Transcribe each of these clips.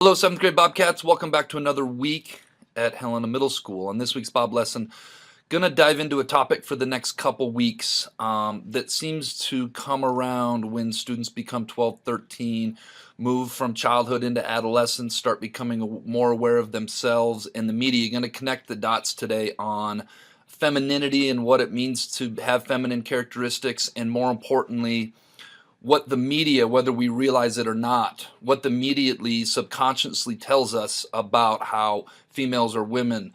Hello, 7th grade Bobcats. Welcome back to another week at Helena Middle School. On this week's Bob lesson, going to dive into a topic for the next couple weeks that seems to come around when students become 12, 13, move from childhood into adolescence, start becoming more aware of themselves and the media. You're going to connect the dots today on femininity and what it means to have feminine characteristics, and more importantly, what the media, whether we realize it or not, what the media at least subconsciously tells us about how females or women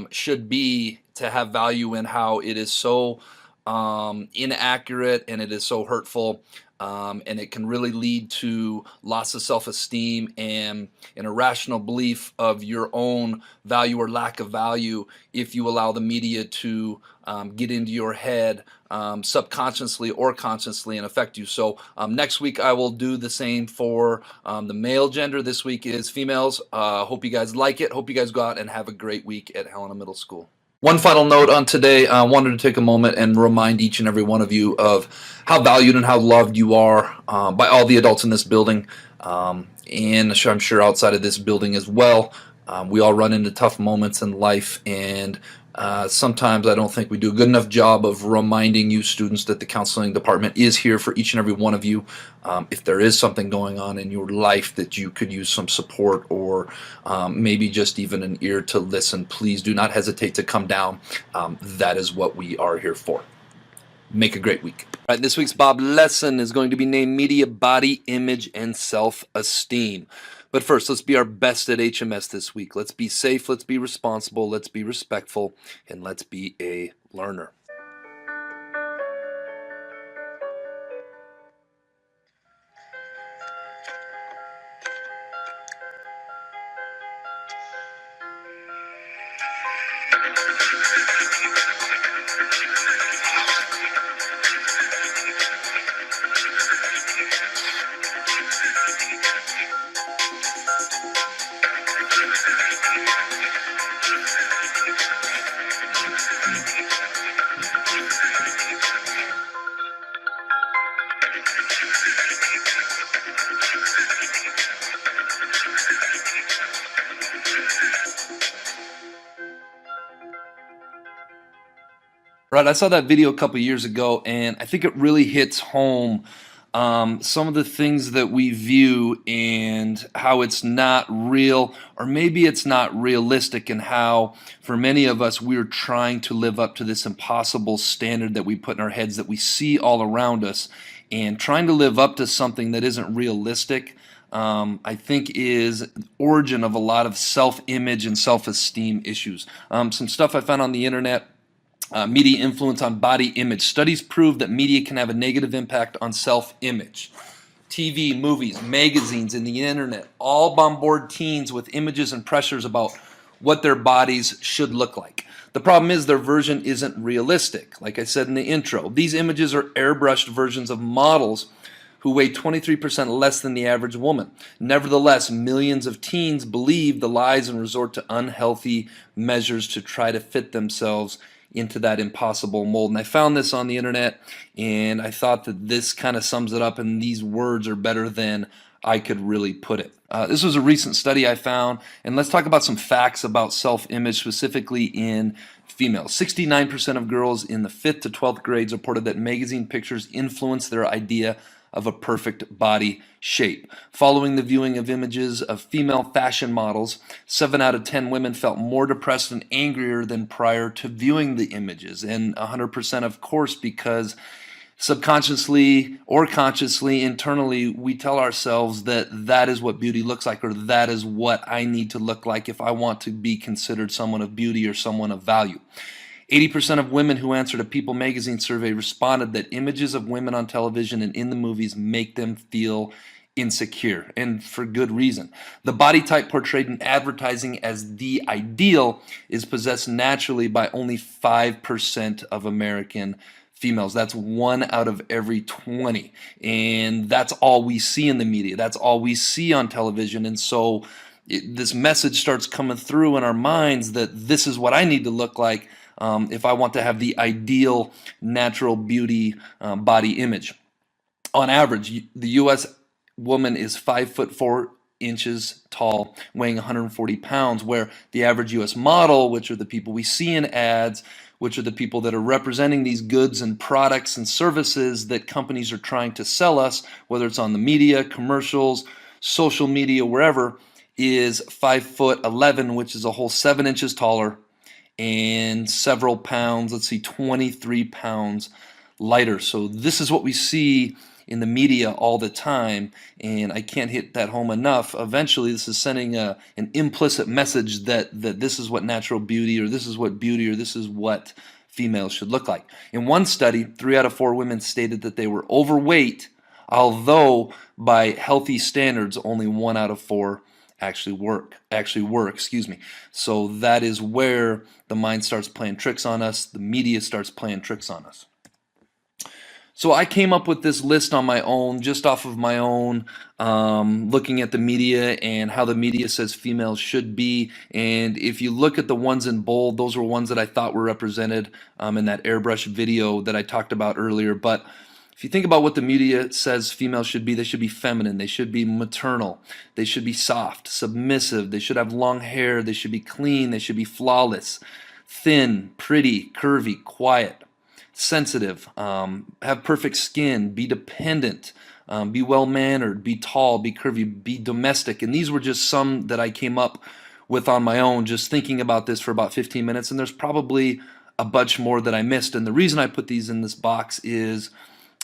should be to have value, and how it is so inaccurate and it is so hurtful. And it can really lead to loss of self-esteem and an irrational belief of your own value or lack of value if you allow the media to get into your head subconsciously or consciously and affect you. So next week I will do the same for the male gender. This week is females. Hope you guys like it. Hope you guys go out and have a great week at Helena Middle School. One final note on today, I wanted to take a moment and remind each and every one of you of how valued and how loved you are by all the adults in this building, and I'm sure outside of this building as well. We all run into tough moments in life, and sometimes I don't think we do a good enough job of reminding you students that the counseling department is here for each and every one of you. If there is something going on in your life that you could use some support, or maybe just even an ear to listen, please do not hesitate to come down. That is what we are here for. Make a great week. All right, this week's Bob lesson is going to be named Media, Body, Image, and Self-Esteem. But first, let's be our best at HMS this week. Let's be safe, let's be responsible, let's be respectful, and let's be a learner. Right, I saw that video a couple years ago, and I think it really hits home some of the things that we view and how it's not real, or maybe it's not realistic, and how for many of us we're trying to live up to this impossible standard that we put in our heads that we see all around us, and trying to live up to something that isn't realistic. I think is origin of a lot of self-image and self-esteem issues. Some stuff I found on the internet. Media influence on body image. Studies prove that media can have a negative impact on self-image. TV, movies, magazines, and the internet all bombard teens with images and pressures about what their bodies should look like. The problem is their version isn't realistic. Like I said in the intro, these images are airbrushed versions of models who weigh 23% less than the average woman. Nevertheless, millions of teens believe the lies and resort to unhealthy measures to try to fit themselves into that impossible mold. And I found this on the internet, and I thought that this kind of sums it up, and these words are better than I could really put it. This was a recent study I found, and let's talk about some facts about self-image, specifically in females. 69% of girls in the 5th to 12th grades reported that magazine pictures influence their idea of a perfect body shape. Following the viewing of images of female fashion models, 7 out of 10 women felt more depressed and angrier than prior to viewing the images. And 100%, of course, because subconsciously or consciously, internally, we tell ourselves that that is what beauty looks like, or that is what I need to look like if I want to be considered someone of beauty or someone of value. 80% of women who answered a People magazine survey responded that images of women on television and in the movies make them feel insecure, and for good reason. The body type portrayed in advertising as the ideal is possessed naturally by only 5% of American females. That's 1 out of every 20, and that's all we see in the media. That's all we see on television. And so this message starts coming through in our minds that this is what I need to look like if I want to have the ideal natural beauty body image. On average, the U.S. woman is 5'4" inches tall, weighing 140 pounds, where the average US model, which are the people we see in ads, which are the people that are representing these goods and products and services that companies are trying to sell us, whether it's on the media, commercials, social media, wherever, is 5'11", which is a whole 7 inches taller and several pounds, let's see, 23 pounds lighter. So this is what we see in the media all the time, and I can't hit that home enough. Eventually, this is sending an implicit message that this is what natural beauty, or this is what beauty, or this is what females should look like. In one study, 3 out of 4 women stated that they were overweight, although by healthy standards, only 1 out of 4 actually were, excuse me. So that is where the mind starts playing tricks on us, the media starts playing tricks on us. So I came up with this list on my own, just off of my own, looking at the media and how the media says females should be. And if you look at the ones in bold, those were ones that I thought were represented in that airbrush video that I talked about earlier. But if you think about what the media says females should be, they should be feminine, they should be maternal, they should be soft, submissive, they should have long hair, they should be clean, they should be flawless, thin, pretty, curvy, quiet, sensitive, have perfect skin, be dependent, be well-mannered, be tall, be curvy, be domestic. And these were just some that I came up with on my own, just thinking about this for about 15 minutes. And there's probably a bunch more that I missed. And the reason I put these in this box is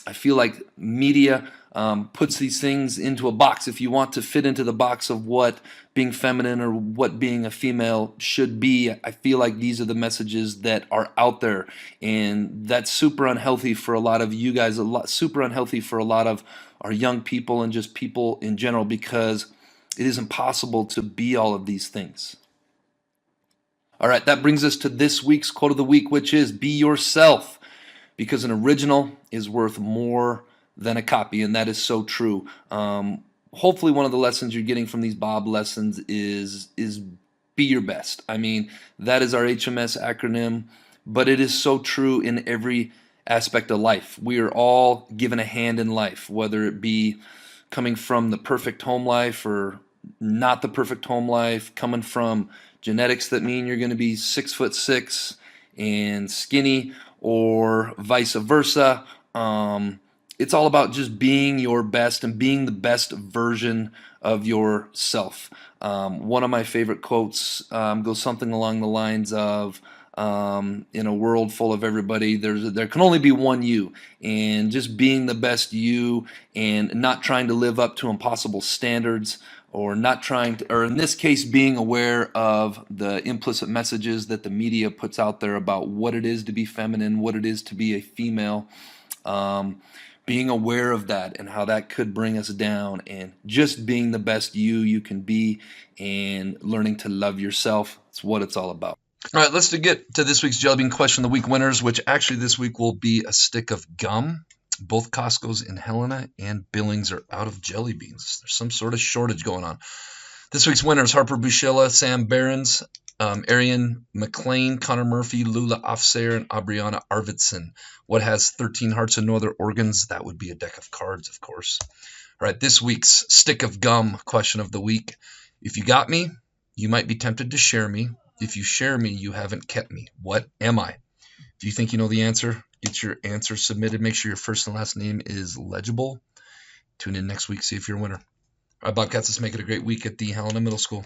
I feel like media puts these things into a box. If you want to fit into the box of what being feminine or what being a female should be, I feel like these are the messages that are out there, and that's super unhealthy for a lot of you guys, super unhealthy for a lot of our young people and just people in general, because it is impossible to be all of these things. All right, that brings us to this week's quote of the week, which is be yourself, because an original is worth more than a copy, and that is so true. Hopefully one of the lessons you're getting from these Bob lessons is be your best. I mean, that is our HMS acronym, but it is so true in every aspect of life. We are all given a hand in life, whether it be coming from the perfect home life or not the perfect home life, coming from genetics that mean you're going to be 6'6" and skinny, or vice versa. It's all about just being your best and being the best version of yourself. One of my favorite quotes goes something along the lines of, in a world full of everybody, there can only be one you, and just being the best you and not trying to live up to impossible standards, or not trying to, or in this case, being aware of the implicit messages that the media puts out there about what it is to be feminine, what it is to be a female. Being aware of that and how that could bring us down, and just being the best you can be, and learning to love yourself. That's what it's all about. All right, let's get to this week's Jelly Bean Question of the Week winners, which actually this week will be a stick of gum. Both Costco's in Helena and Billings are out of jelly beans. There's some sort of shortage going on. This week's winners: Harper Bushella, Sam Behrens, Arian McLean, Connor Murphy, Lula Offsayer, and Aubriana Arvidsson. What has 13 hearts and no other organs? That would be a deck of cards, of course. All right, this week's stick of gum question of the week. If you got me, you might be tempted to share me. If you share me, you haven't kept me. What am I? If you think you know the answer, get your answer submitted. Make sure your first and last name is legible. Tune in next week, see if you're a winner. All right, Bobcats, let's make it a great week at the Helena Middle School.